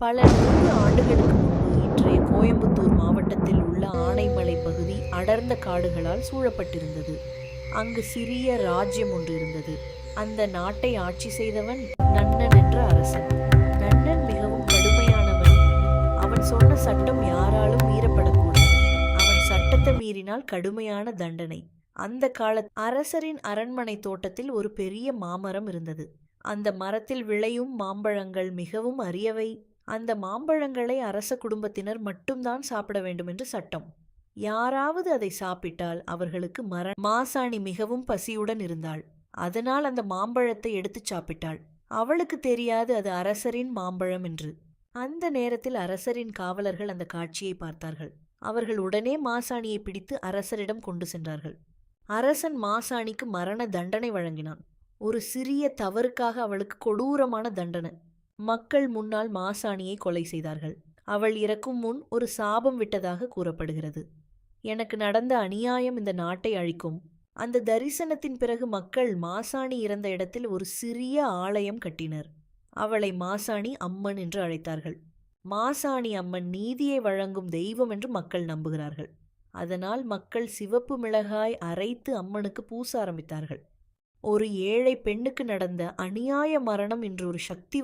பல 100 ஆண்டுகளுக்கு முன்பு இன்றைய கோயம்புத்தூர் மாவட்டத்தில் உள்ள ஆனைமலை பகுதி அடர்ந்த காடுகளால் சூழப்பட்டிருந்தது. அங்கு சிறிய ராஜ்யம் ஒன்று இருந்தது. அந்த நாட்டை ஆட்சி செய்தவன் நன்னன் என்ற அரசன். நன்னன் மிகவும் கடுமையானவன். அவன் சொன்ன சட்டம் யாராலும் மீறப்படக்கூடாது. அவன் சட்டத்தை மீறினால் கடுமையான தண்டனை. அந்த கால அரசரின் அரண்மனை தோட்டத்தில் ஒரு பெரிய மாமரம் இருந்தது. அந்த மரத்தில் விளையும் மாம்பழங்கள் மிகவும் அரியவை. அந்த மாம்பழங்களை அரச குடும்பத்தினர் மட்டும்தான் சாப்பிட வேண்டும் என்று சட்டம். யாராவது அதை சாப்பிட்டால் அவர்களுக்கு மாசாணி மிகவும் பசியுடன் இருந்தாள். அதனால் அந்த மாம்பழத்தை எடுத்துச் சாப்பிட்டாள். அவளுக்கு தெரியாது அது அரசரின் மாம்பழம் என்று. அந்த நேரத்தில் அரசரின் காவலர்கள் அந்த காட்சியை பார்த்தார்கள். அவர்கள் உடனே மாசாணியை பிடித்து அரசரிடம் கொண்டு சென்றார்கள். அரசன் மாசாணிக்கு மரண தண்டனை வழங்கினான். ஒரு சிறிய தவறுக்காக அவளுக்கு கொடூரமான தண்டனை. மக்கள் முன்னால் மாசாணியை கொலை செய்தார்கள். அவள் இறக்கும் முன் ஒரு சாபம் விட்டதாக கூறப்படுகிறது. எனக்கு நடந்த அநியாயம் இந்த நாட்டை அழிக்கும். அந்த தரிசனத்தின் பிறகு மக்கள் மாசாணி இறந்த இடத்தில் ஒரு சிறிய ஆலயம் கட்டினர். அவளை மாசாணி அம்மன் என்று அழைத்தார்கள். மாசாணி அம்மன் நீதியை வழங்கும் தெய்வம் என்று மக்கள் நம்புகிறார்கள். அதனால் மக்கள் சிவப்பு மிளகாய் அரைத்து அம்மனுக்கு பூச ஆரம்பித்தார்கள். ஒரு ஏழை பெண்ணுக்கு நடந்த அநியாய மரணம் இன்று ஒரு சக்தி